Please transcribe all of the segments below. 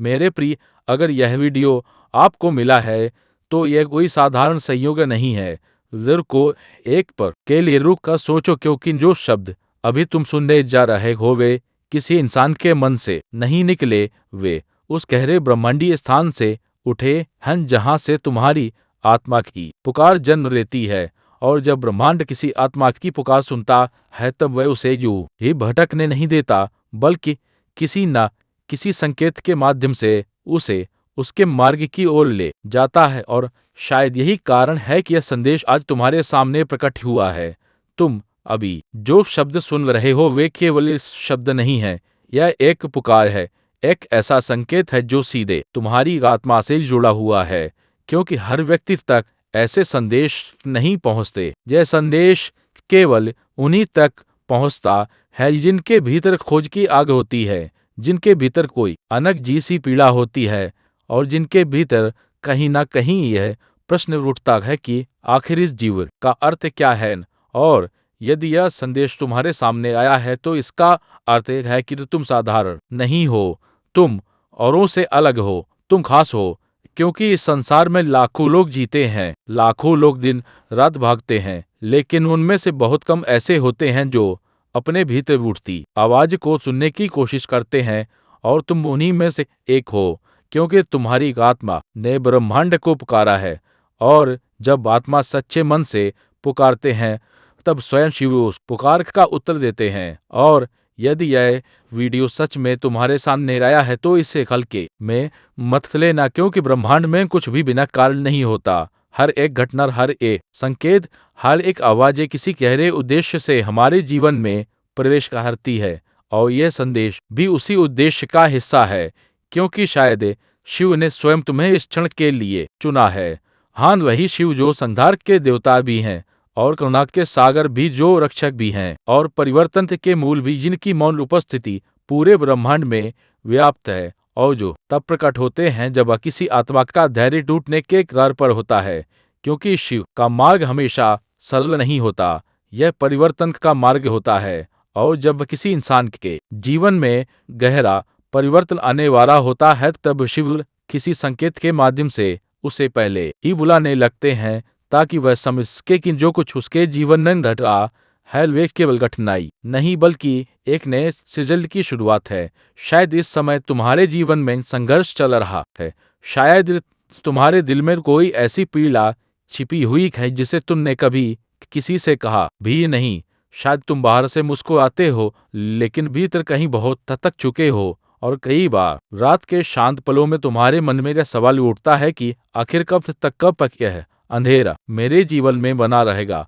मेरे प्रिय, अगर यह वीडियो आपको मिला है तो यह कोई साधारण संयोग नहीं है। ज़र को एक पर के लिए रुक कर सोचो, क्योंकि जो शब्द अभी तुम सुनने जा रहे हो वे किसी इंसान के मन से नहीं निकले, वे उस गहरे ब्रह्मांडीय स्थान से उठे हैं जहाँ से तुम्हारी आत्मा की पुकार जन्म लेती है। और जब ब्रह्मांड किसी आत्मा की पुकार सुनता है तब वह उसे यूं ही भटकने नहीं देता, बल्कि किसी न किसी संकेत के माध्यम से उसे उसके मार्ग की ओर ले जाता है। और शायद यही कारण है कि यह संदेश आज तुम्हारे सामने प्रकट हुआ है। तुम अभी जो शब्द सुन रहे हो वे केवल शब्द नहीं है, यह एक पुकार है, एक ऐसा संकेत है जो सीधे तुम्हारी आत्मा से जुड़ा हुआ है। क्योंकि हर व्यक्ति तक ऐसे संदेश नहीं पहुंचते। यह संदेश केवल उन्हीं तक पहुंचता है जिनके भीतर खोज की आग होती है, जिनके भीतर कोई अनक जैसी पीड़ा होती है, और जिनके भीतर कहीं ना कहीं यह प्रश्न उठता है कि आखिर इस जीवन का अर्थ क्या है। और यदि यह संदेश तुम्हारे सामने आया है तो इसका अर्थ है कि तुम साधारण नहीं हो, तुम औरों से अलग हो, तुम खास हो। क्योंकि इस संसार में लाखों लोग जीते हैं, लाखों लोग दिन रात भागते हैं, लेकिन उनमें से बहुत कम ऐसे होते हैं जो अपने भीतर उठती आवाज को सुनने की कोशिश करते हैं। और तुम उन्हीं में से एक हो, क्योंकि तुम्हारी आत्मा ने ब्रह्मांड को पुकारा है। और जब आत्मा सच्चे मन से पुकारते हैं तब स्वयं शिव उस पुकार का उत्तर देते हैं। और यदि यह वीडियो सच में तुम्हारे सामने आया है तो इसे हल्के में मत लेना, क्योंकि ब्रह्मांड में कुछ भी बिना कारण नहीं होता। हर एक घटना, हर एक संकेत, हर एक आवाज किसी गहरे उद्देश्य से हमारे जीवन में प्रवेश करती है। और यह संदेश भी उसी उद्देश्य का हिस्सा है, क्योंकि शायद शिव ने स्वयं तुम्हें इस क्षण के लिए चुना है। हाँ, वही शिव जो संहार के देवता भी हैं और करुणा के सागर भी, जो रक्षक भी हैं और परिवर्तन के मूल भी, जिनकी मौन उपस्थिति पूरे ब्रह्मांड में व्याप्त है। और जो तब प्रकट होते हैं जब किसी आत्मा का धैर्य टूटने के कगार पर होता है। क्योंकि शिव का मार्ग हमेशा सरल नहीं होता, यह परिवर्तन का मार्ग होता है। और जब किसी इंसान के जीवन में गहरा परिवर्तन आने वाला होता है तब शिव किसी संकेत के माध्यम से उसे पहले ही बुलाने लगते हैं, ताकि वह समझ सके कि जो कुछ उसके जीवन में घट रहा है वे केवल कठिनाई नहीं बल्कि एक नए सृजन की शुरुआत है। शायद इस समय तुम्हारे जीवन में संघर्ष चल रहा है, शायद तुम्हारे दिल में कोई ऐसी पीड़ा छिपी हुई है जिसे तुमने कभी किसी से कहा भी नहीं। शायद तुम बाहर से मुस्कुराते हो लेकिन भीतर कहीं बहुत थक चुके हो। और कई बार रात के शांत पलों में तुम्हारे मन में यह सवाल उठता है कि आखिर कब तक यह अंधेरा मेरे जीवन में बना रहेगा।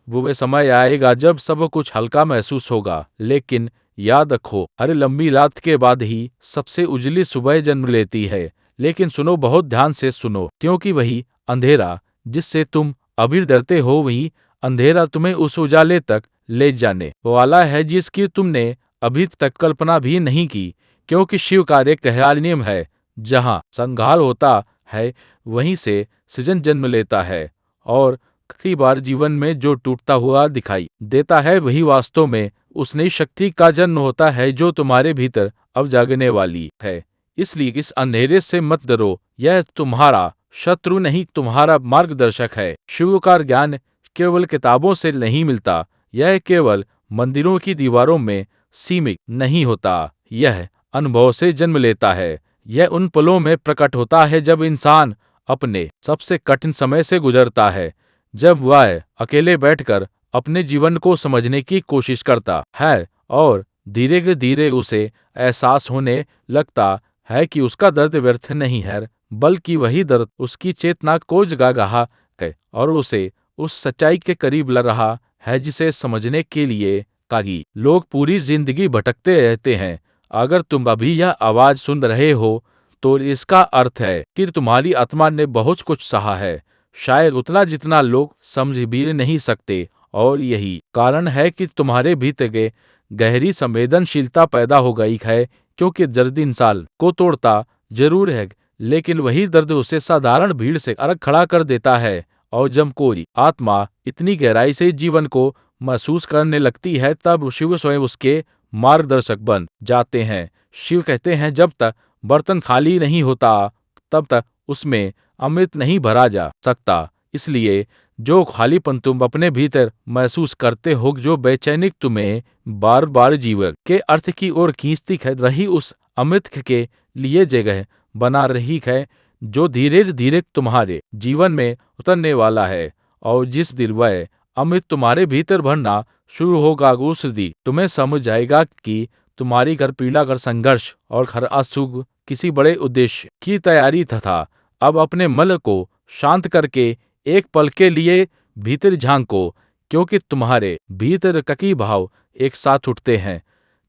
वो समय आएगा जब सब कुछ हल्का महसूस होगा, लेकिन याद रखो हर लंबी रात के बाद ही सबसे उजली सुबह जन्म लेती है। लेकिन सुनो, बहुत ध्यान से सुनो, क्योंकि वही अंधेरा जिससे तुम अभी डरते हो, वही अंधेरा तुम्हें उस उजाले तक ले जाने वाला है जिसकी तुमने अभी तक कल्पना भी नहीं की। क्योंकि शिव का एक गहरा नियम है, जहाँ संघार होता है वहीं से सृजन जन्म लेता है। और कई बार जीवन में जो टूटता हुआ दिखाई देता है वही वास्तव में उस नई शक्ति का जन्म होता है जो तुम्हारे भीतर अब जागने वाली है। इसलिए इस अंधेरे से मत डरो, यह तुम्हारा शत्रु नहीं, तुम्हारा मार्गदर्शक है। शिव का ज्ञान केवल किताबों से नहीं मिलता, यह केवल मंदिरों की दीवारों में सीमित नहीं होता, यह अनुभव से जन्म लेता है। यह उन पलों में प्रकट होता है जब इंसान अपने सबसे कठिन समय से गुजरता है, जब वह अकेले बैठकर अपने जीवन को समझने की कोशिश करता है और धीरे धीरे उसे एहसास होने लगता है कि उसका दर्द व्यर्थ नहीं है, बल्कि वही दर्द उसकी चेतना को जगा रहा है और उसे उस सच्चाई के करीब ला रहा है जिसे समझने के लिए कई लोग पूरी जिंदगी भटकते रहते हैं। अगर तुम अभी यह आवाज सुन रहे हो तो इसका अर्थ है कि तुम्हारी आत्मा ने बहुत कुछ सहा है, शायद उतना जितना लोग समझ भी नहीं सकते। और यही कारण है कि तुम्हारे भीतर गहरी संवेदनशीलता पैदा हो गई है, क्योंकि दर्द इंसान को तोड़ता जरूर है, लेकिन वही दर्द उसे साधारण भीड़ से अलग खड़ा कर देता है। और जब कोई आत्मा इतनी गहराई से जीवन को महसूस करने लगती है तब शिव स्वयं उसके मार्गदर्शक बन जाते हैं। शिव कहते हैं, जब तक बर्तन खाली नहीं होता तब तक उसमें अमृत नहीं भरा जा सकता। इसलिए जो खालीपन तुम अपने भीतर महसूस करते हो, जो बेचैनी तुम्हें बार बार जीवन के अर्थ की ओर खींचती है, रही उस अमृत के लिए जगह बना रही है जो धीरे धीरे तुम्हारे जीवन में उतरने वाला है। और जिस दिन वह अमृत तुम्हारे भीतर भरना शुरू होगा, उस दिन तुम्हें समझ आएगा कि तुम्हारी घर पीड़ा, घर संघर्ष और घर असुख किसी बड़े उद्देश्य की तैयारी था। अब अपने मन को शांत करके एक पल के लिए भीतर झांको, क्योंकि तुम्हारे भीतर कई भाव एक साथ उठते हैं,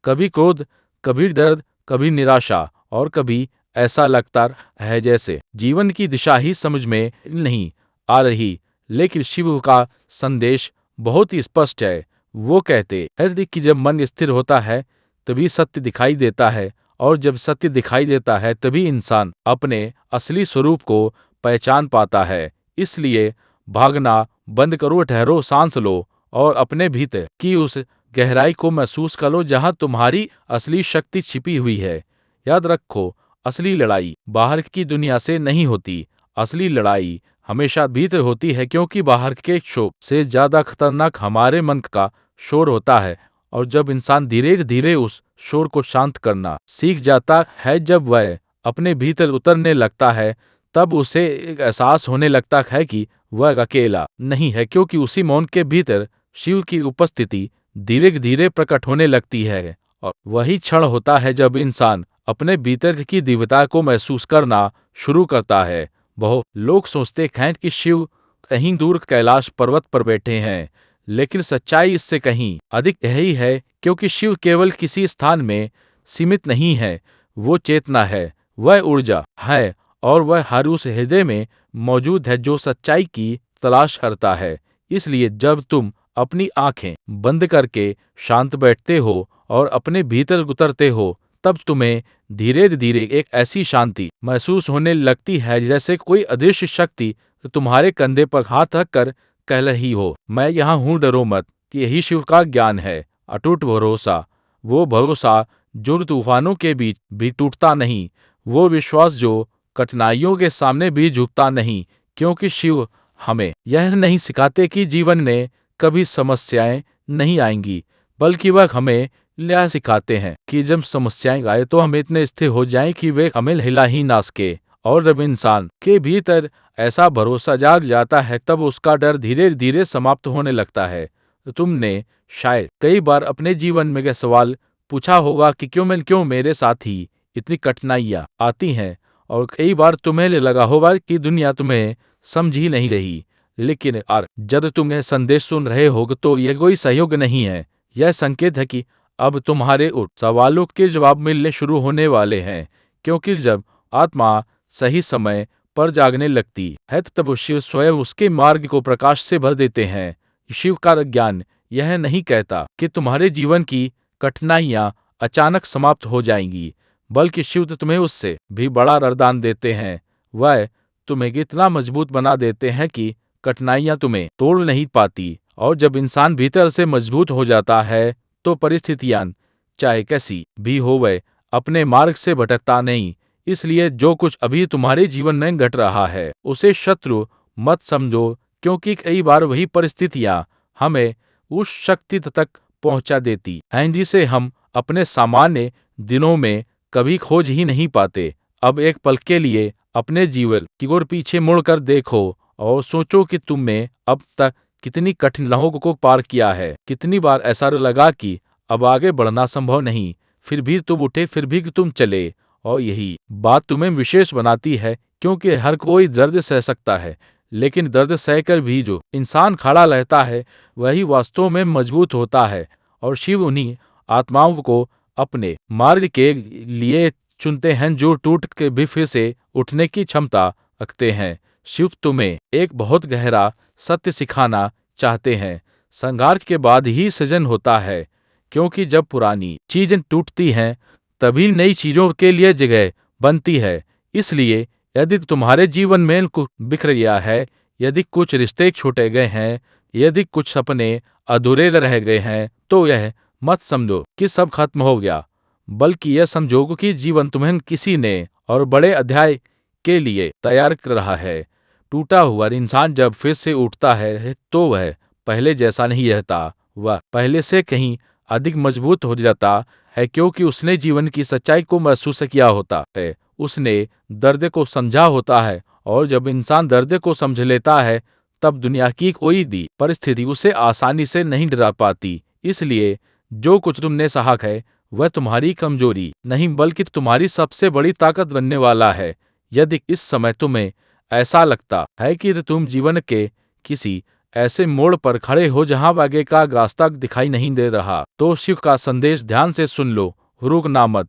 कभी क्रोध, कभी दर्द, कभी निराशा, और कभी ऐसा लगता है जैसे जीवन की दिशा ही समझ में नहीं आ रही। लेकिन शिव का संदेश बहुत ही स्पष्ट है। वो कहते हैं कि जब मन स्थिर होता है तभी सत्य दिखाई देता है, और जब सत्य दिखाई देता है तभी इंसान अपने असली स्वरूप को पहचान पाता है। इसलिए भागना बंद करो, ठहरो, सांस लो और अपने भीतर की उस गहराई को महसूस करो जहां तुम्हारी असली शक्ति छिपी हुई है। याद रखो, असली लड़ाई बाहर की दुनिया से नहीं होती, असली लड़ाई हमेशा भीतर होती है, क्योंकि बाहर के शोर से ज्यादा खतरनाक हमारे मन का शोर होता है। और जब इंसान धीरे धीरे उस शोर को शांत करना सीख जाता है, जब वह अपने भीतर उतरने लगता है, तब उसे एक एहसास होने लगता है कि वह अकेला नहीं है, क्योंकि उसी मौन के भीतर शिव की उपस्थिति धीरे धीरे प्रकट होने लगती है। और वही क्षण होता है जब इंसान अपने भीतर की दिव्यता को महसूस करना शुरू करता है। बहुत लोग सोचते हैं कि शिव कहीं दूर कैलाश पर्वत पर बैठे हैं, लेकिन सच्चाई इससे कहीं अधिक यही है, क्योंकि शिव केवल किसी स्थान में सीमित नहीं है। वो चेतना है, वह ऊर्जा है, और वह हर उस हृदय में मौजूद है जो सच्चाई की तलाश करता है। इसलिए जब तुम अपनी आंखें बंद करके शांत बैठते हो और अपने भीतर उतरते हो, तब तुम्हें धीरे धीरे एक ऐसी शांति महसूस होने लगती है जैसे कोई अदृश्य शक्ति तुम्हारे कंधे पर हाथ रख कर कह रही हो, मैं यहाँ हूँ, डरो मत। कि यही शिव का ज्ञान है, अटूट भरोसा। वो भरोसा जो तूफानों के बीच भी टूटता नहीं, वो विश्वास जो कठिनाइयों के सामने भी झुकता नहीं। क्योंकि शिव हमें यह नहीं सिखाते कि जीवन में कभी समस्याएं नहीं आएंगी, बल्कि वह हमें यह सिखाते हैं कि जब समस्याएं आए तो हम इतने स्थिर हो जाएं कि वे हमें हिला ही ना सके। और जब इंसान के भीतर ऐसा भरोसा जाग जाता है, तब उसका डर धीरे धीरे समाप्त होने लगता है। तुमने शायद कई बार अपने जीवन में यह सवाल पूछा होगा कि क्यों मेरे साथ ही इतनी कठिनाइयां आती हैं, और कई बार तुम्हें लगा होगा कि दुनिया तुम्हें समझ ही नहीं रही। लेकिन यार, जब तुम यह संदेश सुन रहे होगे तो यह कोई सहयोग नहीं है, यह संकेत है कि अब तुम्हारे उन सवालों के जवाब मिलने शुरू होने वाले हैं। क्योंकि जब आत्मा सही समय पर जागने लगती है, तब शिव स्वयं उसके मार्ग को प्रकाश से भर देते हैं। शिव का ज्ञान यह नहीं कहता कि तुम्हारे जीवन की कठिनाइयां अचानक समाप्त हो जाएंगी, बल्कि शिव तुम्हें उससे भी बड़ा वरदान देते हैं। वह तुम्हें इतना मजबूत बना देते हैं कि कठिनाइयां तुम्हें तोड़ नहीं पाती। और जब इंसान भीतर से मजबूत हो जाता है, तो परिस्थितियां चाहे कैसी भी हो, वह अपने मार्ग से भटकता नहीं। इसलिए जो कुछ अभी तुम्हारे जीवन में घट रहा है, उसे शत्रु मत समझो, क्योंकि कई बार वही परिस्थितियां हमें उस शक्ति तक पहुंचा देती हैं जिसे हम अपने सामान्य दिनों में कभी खोज ही नहीं पाते। अब एक पल के लिए अपने जीवन की ओर पीछे मुड़कर देखो और सोचो कि तुमने अब तक कितनी कठिनाइयों को पार किया है। कितनी बार ऐसा लगा कि अब आगे बढ़ना संभव नहीं, फिर भी तुम उठे, फिर भी तुम चले। और यही बात तुम्हें विशेष बनाती है, क्योंकि हर कोई दर्द सह सकता है, लेकिन दर्द सहकर भी जो इंसान खड़ा रहता है, वही वास्तव में मजबूत होता है। और शिव उन्हीं आत्माओं को अपने मार्ग के लिए चुनते हैं जो टूट के भी फिर से उठने की क्षमता रखते हैं। शिव तुम्हें एक बहुत गहरा सत्य सिखाना चाहते हैं। संघार के बाद ही सृजन होता है, क्योंकि जब पुरानी चीजें टूटती हैं, तभी नई चीजों के लिए जगह बनती है। इसलिए यदि तुम्हारे जीवन में कुछ बिखर गया है, यदि कुछ रिश्ते छूटे गए हैं, यदि कुछ सपने अधूरे रह गए हैं, तो यह मत समझो कि सब खत्म हो गया। बल्कि यह समझो कि जीवन तुम्हें किसी ने और बड़े अध्याय के लिए तैयार कर रहा है। टूटा हुआ इंसान जब फिर से उठता है तो वह पहले जैसा नहीं रहता, वह पहले से कहीं अधिक मजबूत हो जाता है, क्योंकि उसने जीवन की सच्चाई को महसूस किया होता है, उसने दर्द को समझा होता है। और जब इंसान दर्द को समझ लेता है, तब दुनिया की कोई भी परिस्थिति उसे आसानी से नहीं डरा पाती। इसलिए जो कुछ तुमने सहा है वह तुम्हारी कमजोरी नहीं बल्कि तुम्हारी सबसे बड़ी ताकत बनने वाला है। यदि इस समय तुम्हें ऐसा लगता है कि तुम जीवन के किसी ऐसे मोड़ पर खड़े हो जहां आगे का रास्ता दिखाई नहीं दे रहा, तो शिव का संदेश ध्यान से सुन लो, रुकना मत।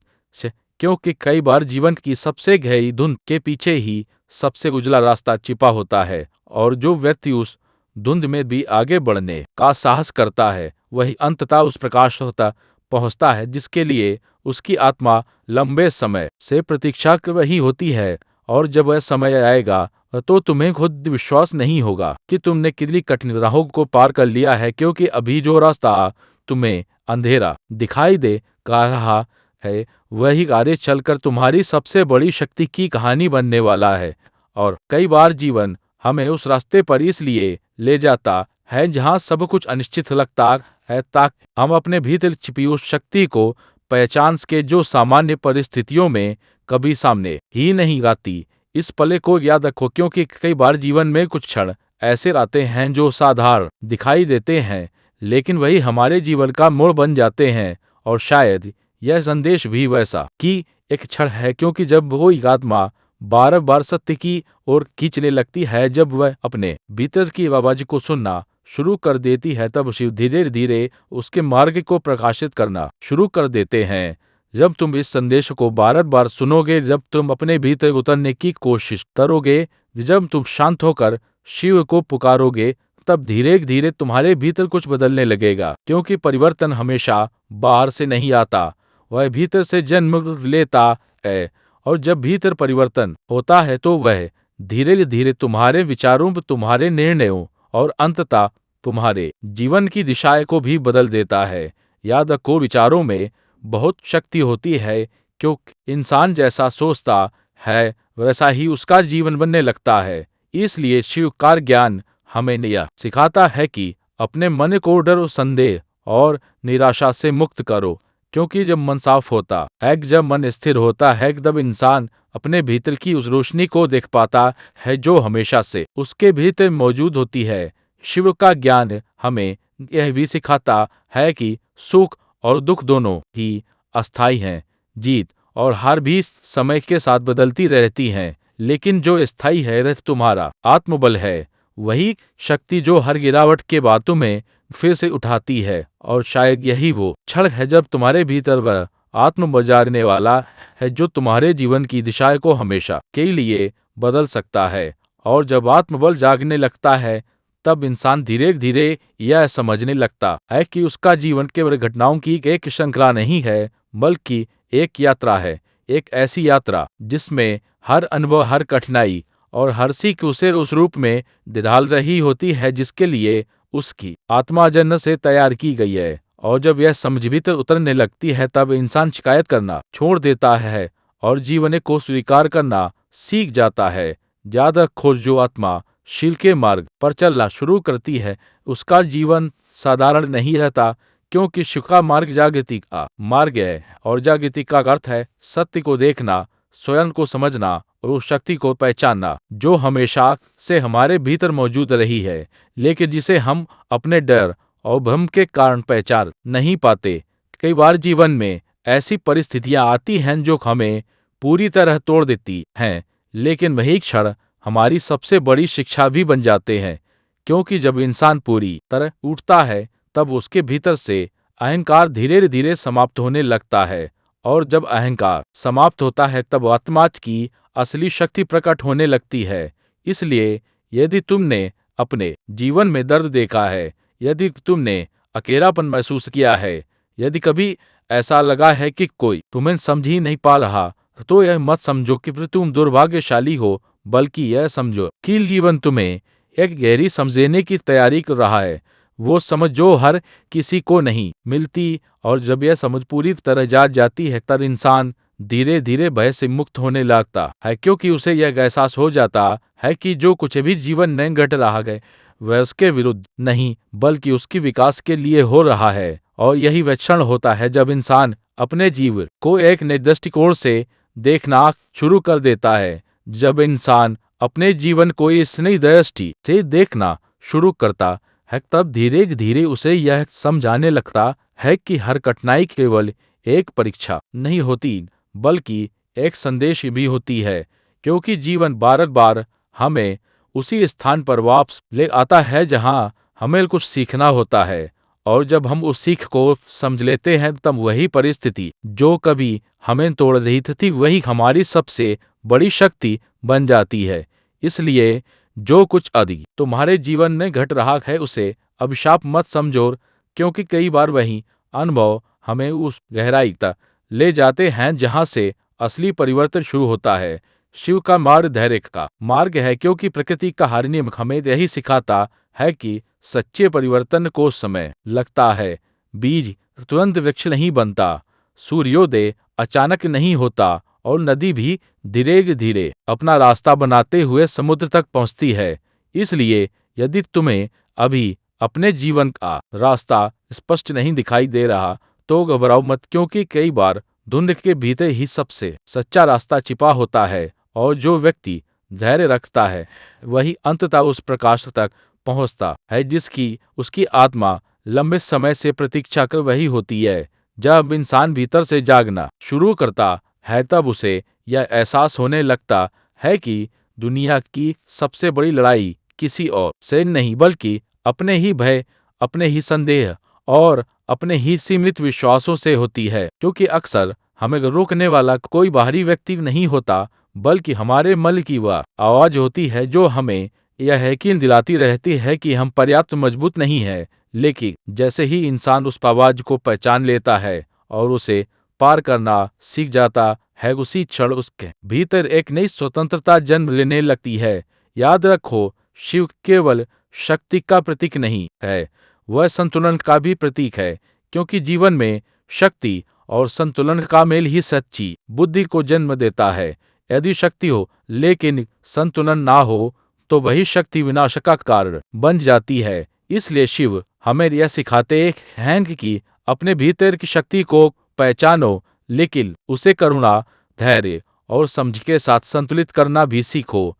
क्योंकि कई बार जीवन की सबसे गहरी धुंध के पीछे ही सबसे उजला रास्ता छिपा होता है, और जो व्यक्ति उस धुंध में भी आगे बढ़ने का साहस करता है वही अंततः उस प्रकाश होता पहुंचता है जिसके लिए उसकी आत्मा लंबे समय से प्रतीक्षा कर रही होती है। और जब वह समय आएगा तो तुम्हें खुद विश्वास नहीं होगा कि तुमने कितनी कठिन राहों को पार कर लिया है, क्योंकि अभी जो रास्ता तुम्हें अंधेरा दिखाई दे का रहा है वही आगे चलकर तुम्हारी सबसे बड़ी शक्ति की कहानी बनने वाला है। और कई बार जीवन हमें उस रास्ते पर इसलिए ले जाता है जहां सब कुछ अनिश्चित लगता है, ताकि हम अपने भीतर छिपी उस शक्ति को पहचान सके जो सामान्य परिस्थितियों में कभी सामने ही नहीं आती। इस पले को याद रखो, क्योंकि कई बार जीवन में कुछ क्षण ऐसे आते हैं जो साधारण दिखाई देते हैं, लेकिन वही हमारे जीवन का मोड़ बन जाते हैं। और शायद यह संदेश भी वैसा कि एक क्षण है, क्योंकि जब वो आत्मा बार बार सत्य की ओर खींचने लगती है, जब वह अपने भीतर की आवाज को सुनना शुरू कर देती है, तब शिव धीरे धीरे उसके मार्ग को प्रकाशित करना शुरू कर देते हैं। जब तुम इस संदेश को बार बार सुनोगे, जब तुम अपने भीतर उतरने की कोशिश करोगे, जब तुम शांत होकर शिव को पुकारोगे, तब धीरे धीरे तुम्हारे भीतर कुछ बदलने लगेगा। क्योंकि परिवर्तन हमेशा बाहर से नहीं आता, वह भीतर से जन्म लेता है। और जब भीतर परिवर्तन होता है तो वह धीरे धीरे तुम्हारे विचारों, तुम्हारे निर्णयों और अंततः तुम्हारे जीवन की दिशाएं को भी बदल देता है। याद रखो, विचारों में बहुत शक्ति होती है, क्योंकि इंसान जैसा सोचता है वैसा ही उसका जीवन बनने लगता है। इसलिए शिव का ज्ञान हमें यह सिखाता है कि अपने मन को डर, संदेह और निराशा से मुक्त करो, क्योंकि जब मन साफ होता है, जब मन स्थिर होता है, तब इंसान अपने भीतर की उस रोशनी को देख पाता है जो हमेशा से उसके भीतर मौजूद होती है। शिव का ज्ञान हमें यह भी सिखाता है कि सुख और दुख दोनों ही अस्थायी हैं। जीत और हार भी समय के साथ बदलती रहती हैं, लेकिन जो स्थायी है वह तुम्हारा आत्मबल है। वही शक्ति जो हर गिरावट के बाद तुम्हें फिर से उठाती है। और शायद यही वो क्षण है जब तुम्हारे भीतर वह आत्म बजारने वाला है जो तुम्हारे जीवन की दिशा को हमेशा के लिए बदल सकता है। और जब आत्मबल जागने लगता है, तब इंसान धीरे धीरे यह समझने लगता है कि उसका जीवन केवल घटनाओं की एक श्रृंखला नहीं है, बल्कि एक यात्रा है। एक ऐसी यात्रा जिसमें हर अनुभव, हर कठिनाई और हर सीख उसे उस रूप में ढाल रही होती है जिसके लिए उसकी आत्मा जन्म से तैयार की गई है। और जब यह समझ भीतर उतरने लगती है, तब इंसान शिकायत करना छोड़ देता है और जीवन को स्वीकार करना सीख जाता है। ज्यादा खोज जो आत्मा शील के मार्ग पर चलना शुरू करती है, उसका जीवन साधारण नहीं रहता, क्योंकि शिव का मार्ग जागृति का मार्ग है। और जागृति का अर्थ है सत्य को देखना, स्वयं को समझना और उस शक्ति को पहचानना जो हमेशा से हमारे भीतर मौजूद रही है, लेकिन जिसे हम अपने डर और भ्रम के कारण पहचान नहीं पाते। कई बार जीवन में ऐसी परिस्थितियां आती हैं जो हमें पूरी तरह तोड़ देती हैं, लेकिन वही क्षण हमारी सबसे बड़ी शिक्षा भी बन जाते हैं। क्योंकि जब इंसान पूरी तरह उठता है, तब उसके भीतर से अहंकार धीरे धीरे समाप्त होने लगता है। और जब अहंकार समाप्त होता है, तब आत्मा की असली शक्ति प्रकट होने लगती है। इसलिए यदि तुमने अपने जीवन में दर्द देखा है, यदि तुमने अकेलापन महसूस किया है, यदि कभी ऐसा लगा है कि कोई तुम्हें समझ ही नहीं पा रहा, तो यह मत समझो कि तुम दुर्भाग्यशाली हो, बल्कि यह समझो कि जीवन तुम्हें एक गहरी समझने की तैयारी कर रहा है। वो समझ जो हर किसी को नहीं मिलती, और जब यह समझ पूरी तरह जाग जाती है तब इंसान धीरे धीरे भय से मुक्त होने लगता है, क्योंकि उसे यह एहसास हो जाता है कि जो कुछ भी जीवन में घट रहा है वह उसके विरुद्ध नहीं बल्कि उसकी विकास के लिए हो रहा है। और यही वह क्षण होता है जब इंसान अपने जीवन को एक नए दृष्टिकोण से देखना शुरू कर देता है। जब इंसान अपने जीवन को इस नई दृष्टि से देखना शुरू करता है तब धीरे धीरे उसे यह समझाने लगता है कि हर कठिनाई केवल एक परीक्षा नहीं होती बल्कि एक संदेश भी होती है, क्योंकि जीवन बार बार हमें उसी स्थान पर वापस ले आता है जहां हमें कुछ सीखना होता है। और जब हम उस सीख को समझ लेते हैं तब वही परिस्थिति जो कभी हमें तोड़ रही थी वही हमारी सबसे बड़ी शक्ति बन जाती है। इसलिए जो कुछ अभी तुम्हारे जीवन में घट रहा है उसे अभिशाप मत समझो, क्योंकि कई बार वही अनुभव हमें उस गहराई तक ले जाते हैं जहां से असली परिवर्तन शुरू होता है। शिव का मार्ग धैर्य का मार्ग है, क्योंकि प्रकृति का हर नियम हमें यही सिखाता है कि सच्चे परिवर्तन को समय लगता है। बीज तुरंत वृक्ष नहीं बनता, सूर्योदय अचानक नहीं होता, और नदी भी धीरे धीरे अपना रास्ता बनाते हुए समुद्र तक पहुंचती है। इसलिए यदि तुम्हें अभी अपने जीवन का रास्ता स्पष्ट नहीं दिखाई दे रहा तो घबराओ मत, क्योंकि कई बार धुंध के भीतर ही सबसे सच्चा रास्ता छिपा होता है। और जो व्यक्ति धैर्य रखता है वही अंततः उस प्रकाश तक पहुंचता है जिसकी उसकी आत्मा लंबे समय से प्रतीक्षा कर वही होती है। जब इंसान भीतर से जागना शुरू करता है तब उसे यह एहसास होने लगता है कि दुनिया की सबसे बड़ी लड़ाई किसी और से नहीं बल्कि अपने ही भय, अपने ही संदेह और अपने ही सीमित विश्वासों से होती है। क्योंकि अक्सर हमें रोकने वाला कोई बाहरी व्यक्ति नहीं होता बल्कि हमारे मन की वह आवाज होती है जो हमें यह यकीन दिलाती रहती है कि हम पर्याप्त मजबूत नहीं है। लेकिन जैसे ही इंसान उस आवाज को पहचान लेता है और उसे पार करना सीख जाता है उसी क्षण उसके भीतर एक नई स्वतंत्रता जन्म लेने लगती है। याद रखो, शिव केवल शक्ति का प्रतीक नहीं है, वह संतुलन का भी प्रतीक है, क्योंकि जीवन में शक्ति और संतुलन का मेल ही सच्ची बुद्धि को जन्म देता है। यदि शक्ति हो लेकिन संतुलन ना हो तो वही शक्ति विनाश का कारण बन जाती है। इसलिए शिव हमें यह सिखाते हैं कि अपने भीतर की शक्ति को पहचानो, लेकिन उसे करुणा, धैर्य और समझ के साथ संतुलित करना भी सीखो,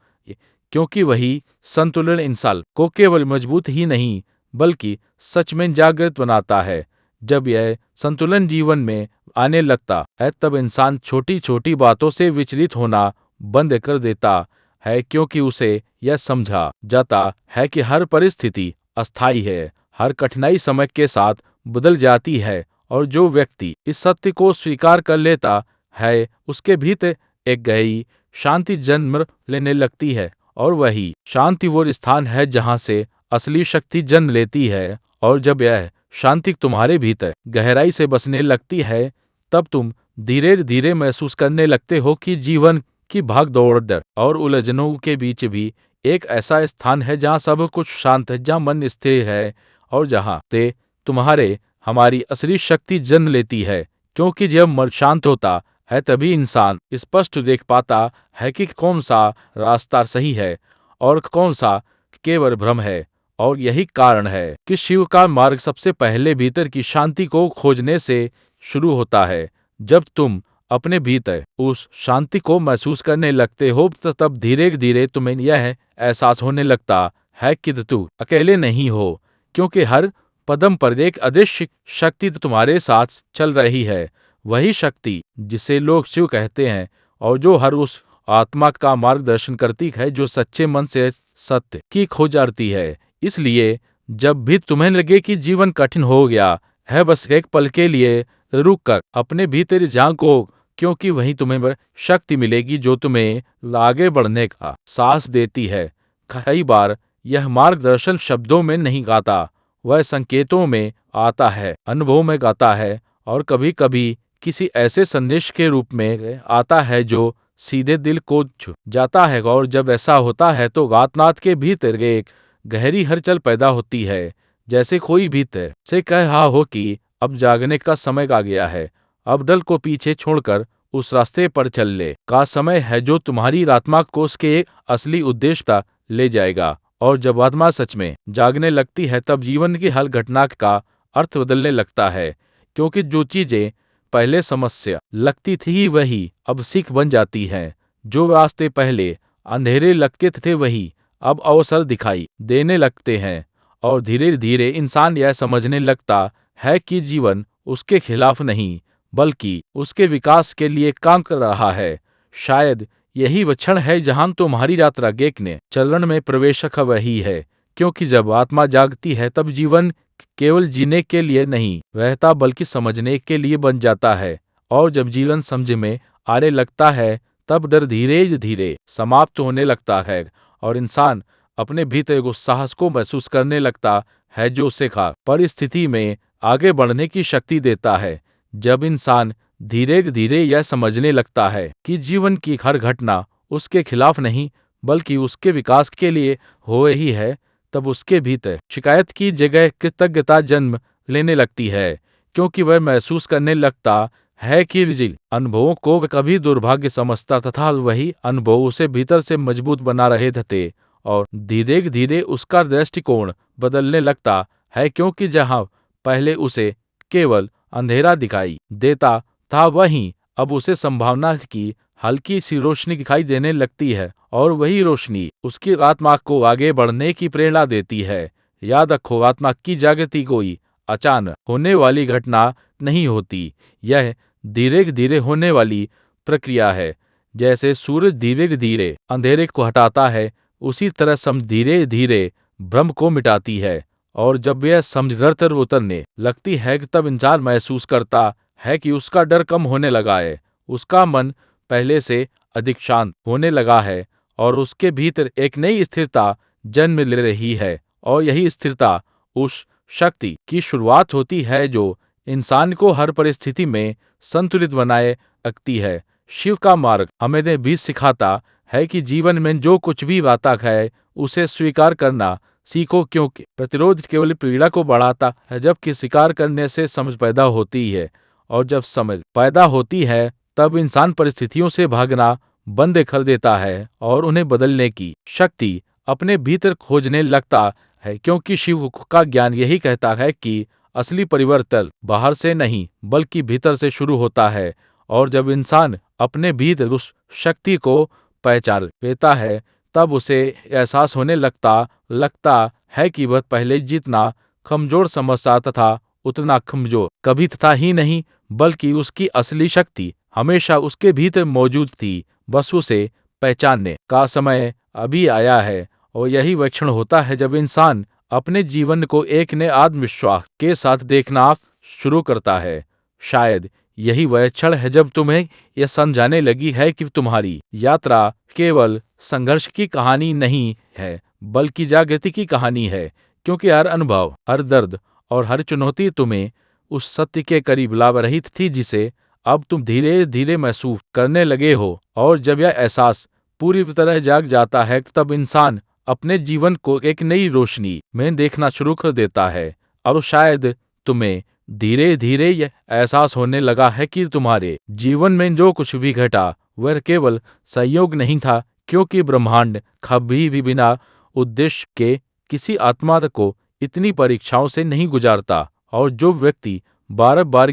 क्योंकि वही संतुलन इंसान को केवल मजबूत ही नहीं बल्कि सच में जागृत बनाता है। जब यह संतुलन जीवन में आने लगता है तब इंसान छोटी छोटी बातों से विचलित होना बंद कर देता है, क्योंकि उसे यह समझा जाता है कि हर परिस्थिति अस्थायी है, हर कठिनाई समय के साथ बदल जाती है। और जो व्यक्ति इस सत्य को स्वीकार कर लेता है उसके भीतर एक गहरी शांति जन्म लेने लगती है, और वही शांति वो स्थान है जहां से असली शक्ति जन्म लेती है। और जब यह शांति तुम्हारे भीतर गहराई से बसने लगती है तब तुम धीरे धीरे महसूस करने लगते हो कि जीवन की भाग दौड़ और उलझनों के बीच भी एक ऐसा स्थान है जहाँ सब कुछ शांत है, जहाँ मन स्थिर है और जहाँ ते तुम्हारे हमारी असली शक्ति जन्म लेती है। क्योंकि जब मन शांत होता है तभी इंसान स्पष्ट देख पाता है कि कौन सा रास्ता सही है और कौन सा केवल भ्रम है। और यही कारण है कि शिव का मार्ग सबसे पहले भीतर की शांति को खोजने से शुरू होता है। जब तुम अपने भीतर उस शांति को महसूस करने लगते हो तो तब धीरे धीरे तुम्हें यह एहसास होने लगता है कि तुम अकेले नहीं हो, क्योंकि हर कदम पर एक अदृश्य शक्ति तुम्हारे साथ चल रही है। वही शक्ति जिसे लोग शिव कहते हैं और जो हर उस आत्मा का मार्गदर्शन करती है जो सच्चे मन से सत्य की खोज करती है। इसलिए जब भी तुम्हें लगे कि जीवन कठिन हो गया है, बस एक पल के लिए रुक कर अपने भीतर झांको, क्योंकि वहीं तुम्हें शक्ति मिलेगी जो तुम्हें आगे बढ़ने का साहस देती है। कई बार यह मार्गदर्शन शब्दों में नहीं गाता, वह संकेतों में आता है, अनुभव में गाता है, और कभी कभी किसी ऐसे संदेश के रूप में आता है जो सीधे दिल को छू जाता है। और जब ऐसा होता है तो आत्मनाथ के भीतर एक गहरी हलचल पैदा होती है, जैसे कोई भी तय से कह रहा हो कि अब जागने का समय आ गया है, अब डल को पीछे छोड़कर उस रास्ते पर चल ले का समय है जो तुम्हारी आत्मा को उसके असली उद्देश्य तक ले जाएगा। और जब आत्मा सच में जागने लगती है तब जीवन की हर घटना का अर्थ बदलने लगता है, क्योंकि जो चीजें पहले समस्या लगती थी वही अब सीख बन जाती हैं। जो रास्ते पहले अंधेरे लगते थे वही अब अवसर दिखाई देने लगते हैं। और धीरे धीरे इंसान यह समझने लगता है कि जीवन उसके खिलाफ नहीं बल्कि उसके विकास के लिए काम कर रहा है। शायद यही वह क्षण है जहां तुम्हारी यात्रा गेकने चरण में प्रवेश कर वही है, क्योंकि जब आत्मा जागती है तब जीवन केवल जीने के लिए नहीं रहता बल्कि समझने के लिए बन जाता है। और जब जीवन समझ में आने लगता है तब डर धीरे धीरे समाप्त होने लगता है और इंसान अपने भीतर एक साहस को महसूस करने लगता है जो उसे खा परिस्थिति में आगे बढ़ने की शक्ति देता है। जब इंसान धीरे धीरे यह समझने लगता है कि जीवन की हर घटना उसके खिलाफ नहीं बल्कि उसके विकास के लिए हो रही है, तब उसके भीतर शिकायत की जगह कृतज्ञता जन्म लेने लगती है, क्योंकि वह महसूस करने लगता है कि जिन अनुभवों को वह कभी दुर्भाग्य समझता तथा वही अनुभव उसे भीतर से मजबूत बना रहे थे। और धीरे धीरे उसका दृष्टिकोण बदलने लगता है, क्योंकि जहां पहले उसे केवल अंधेरा दिखाई देता था वहीं अब उसे संभावना की हल्की सी रोशनी दिखाई देने लगती है और वही रोशनी उसकी आत्मा को आगे बढ़ने की प्रेरणा देती है। याद रखो, आत्मा की जागृति कोई अचानक होने वाली घटना नहीं होती, यह धीरे धीरे होने वाली प्रक्रिया है। जैसे सूरज धीरे धीरे अंधेरे को हटाता है, उसी तरह समझ धीरे धीरे भ्रम को मिटाती है। और जब यह समझ निरंतर उतरने लगती है तब इंसान महसूस करता है कि उसका डर कम होने लगा है, उसका मन पहले से अधिक शांत होने लगा है और उसके भीतर एक नई स्थिरता जन्म ले रही है। और यही स्थिरता उस शक्ति की शुरुआत होती है जो इंसान को हर परिस्थिति में संतुलित बनाए रखती है। शिव का मार्ग हमें भी सिखाता है कि जीवन में जो कुछ भी आता है उसे स्वीकार करना सीखो, क्योंकि प्रतिरोध केवल पीड़ा को बढ़ाता है, जबकि स्वीकार करने से समझ पैदा होती है। और जब समझ पैदा होती है तब इंसान परिस्थितियों से भागना बंद कर देता है और उन्हें बदलने की शक्ति अपने भीतर खोजने लगता है, क्योंकि शिव का ज्ञान यही कहता है कि असली परिवर्तन बाहर से नहीं बल्कि भीतर से शुरू होता है। और जब इंसान अपने भीतर उस शक्ति को पहचान लेता है तब उसे एहसास होने लगता है कि वह पहले जितना कमजोर समझता तथा उतना कमजोर कभी था ही नहीं, बल्कि उसकी असली शक्ति हमेशा उसके भीतर मौजूद थी, बस उसे पहचानने का समय अभी आया है। और यही वह क्षण होता है जब इंसान अपने जीवन को एक नए आत्मविश्वास के साथ देखना शुरू करता है। शायद यही वह क्षण है जब तुम्हें यह समझाने लगी है कि तुम्हारी यात्रा केवल संघर्ष की कहानी नहीं है बल्कि जागृति की कहानी है, क्योंकि हर अनुभव, हर दर्द और हर चुनौती तुम्हें उस सत्य के करीब ला रही थी जिसे अब तुम धीरे धीरे महसूस करने लगे हो। और जब यह एहसास पूरी तरह जाग जाता है तब इंसान अपने जीवन को एक नई रोशनी में देखना शुरू कर देता है। और शायद तुम्हें धीरे धीरे यह एहसास होने लगा है कि तुम्हारे जीवन में जो कुछ भी घटा वह केवल संयोग नहीं था, क्योंकि ब्रह्मांड कभी भी बिना उद्देश्य के किसी आत्मा को इतनी परीक्षाओं से नहीं गुजारता। और जो व्यक्ति बार बार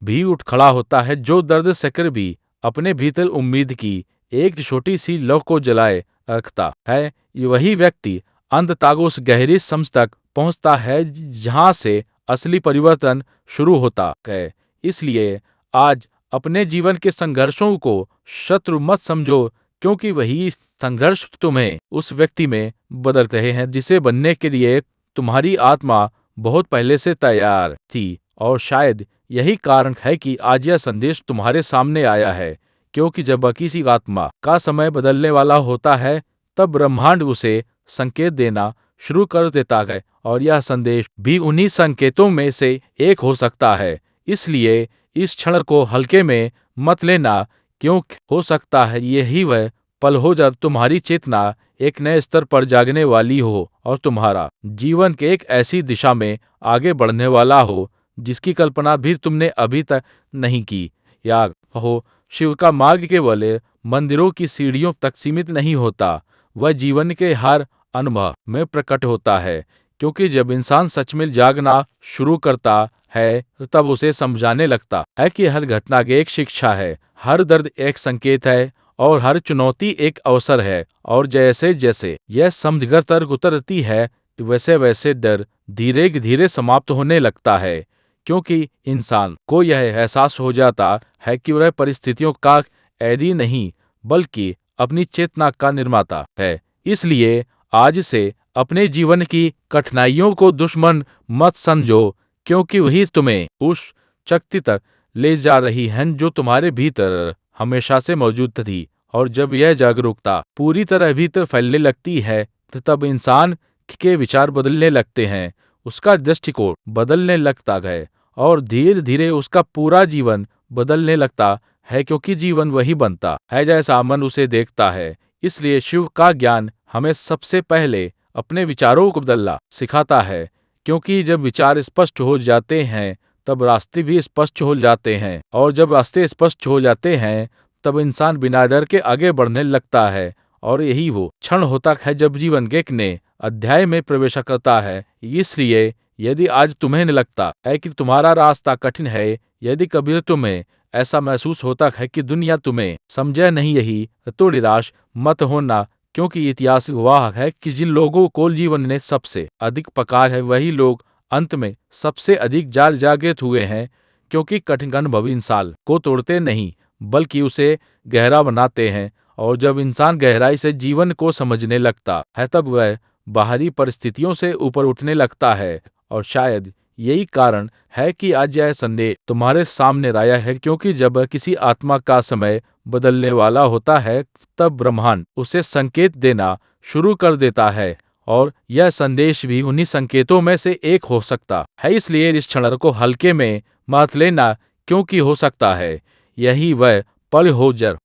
भी उठ खड़ा होता है, जो दर्द सहकर भी अपने भीतर उम्मीद की एक छोटी सी लौ को जलाए रखता है, वही व्यक्ति अंततः उस गहरी समझ तक पहुंचता है जहां से असली परिवर्तन शुरू होता है। इसलिए आज अपने जीवन के संघर्षों को शत्रु मत समझो, क्योंकि वही संघर्ष तुम्हें उस व्यक्ति में बदल रहे हैं जिसे बनने के लिए तुम्हारी आत्मा बहुत पहले से तैयार थी। और शायद यही कारण है कि आज यह संदेश तुम्हारे सामने आया है, क्योंकि जब किसी आत्मा का समय बदलने वाला होता है तब ब्रह्मांड उसे संकेत देना शुरू कर देता है, और यह संदेश भी उन्हीं संकेतों में से एक हो सकता है। इसलिए इस क्षण को हल्के में मत लेना, क्योंकि हो सकता है यही वह पल हो जब तुम्हारी चेतना एक नए स्तर पर जागने वाली हो और तुम्हारा जीवन के एक ऐसी दिशा में आगे बढ़ने वाला हो जिसकी कल्पना भी तुमने अभी तक नहीं की। या हो, शिव का मार्ग केवल मंदिरों की सीढ़ियों तक सीमित नहीं होता, वह जीवन के हर अनुभव में प्रकट होता है। क्योंकि जब इंसान सच में जागना शुरू करता है तब उसे समझाने लगता है कि हर घटना एक शिक्षा है, हर दर्द एक संकेत है और हर चुनौती एक अवसर है। और जैसे जैसे यह समझकर तर्क उतरती है, वैसे वैसे डर धीरे धीरे समाप्त होने लगता है। क्योंकि इंसान को यह एहसास हो जाता है कि वह परिस्थितियों का कैदी नहीं बल्कि अपनी चेतना का निर्माता है। इसलिए आज से अपने जीवन की कठिनाइयों को दुश्मन मत समझो, क्योंकि वही तुम्हें उस शक्ति तक ले जा रही हैं जो तुम्हारे भीतर हमेशा से मौजूद थी। और जब यह जागरूकता पूरी तरह भीतर फैलने लगती है तब इंसान के विचार बदलने लगते हैं, उसका दृष्टिकोण बदलने लगता है और धीरे धीरे उसका पूरा जीवन बदलने लगता है। क्योंकि जीवन वही बनता है जैसा मन उसे देखता है। इसलिए शिव का ज्ञान हमें सबसे पहले अपने विचारों को बदलना सिखाता है। क्योंकि जब विचार स्पष्ट हो जाते हैं तब रास्ते भी स्पष्ट हो जाते हैं, और जब रास्ते स्पष्ट हो जाते हैं तब इंसान बिना डर के आगे बढ़ने लगता है। और यही वो क्षण होता है जब जीवन के एक नए अध्याय में प्रवेश करता है। इसलिए यदि आज तुम्हें लगता है कि तुम्हारा रास्ता कठिन है, यदि कभी तुम्हें ऐसा महसूस होता है कि दुनिया तुम्हें समझे नहीं रही, तो निराश मत होना। क्योंकि इतिहास गवाह है कि जिन लोगों को जीवन ने सबसे अधिक पका है वही लोग अंत में सबसे अधिक जागृत हुए हैं। क्योंकि कठिन अनुभव इंसान को तोड़ते नहीं बल्कि उसे गहरा बनाते हैं। और जब इंसान गहराई से जीवन को समझने लगता है तब वह बाहरी परिस्थितियों से ऊपर उठने लगता है। और शायद यही कारण है कि आज यह संदेश तुम्हारे सामने लाया है, क्योंकि जब किसी आत्मा का समय बदलने वाला होता है तब ब्रह्मांड उसे संकेत देना शुरू कर देता है। और यह संदेश भी उन्हीं संकेतों में से एक हो सकता है। इसलिए इस क्षण को हल्के में मत लेना, क्योंकि हो सकता है यही वह पल हो जब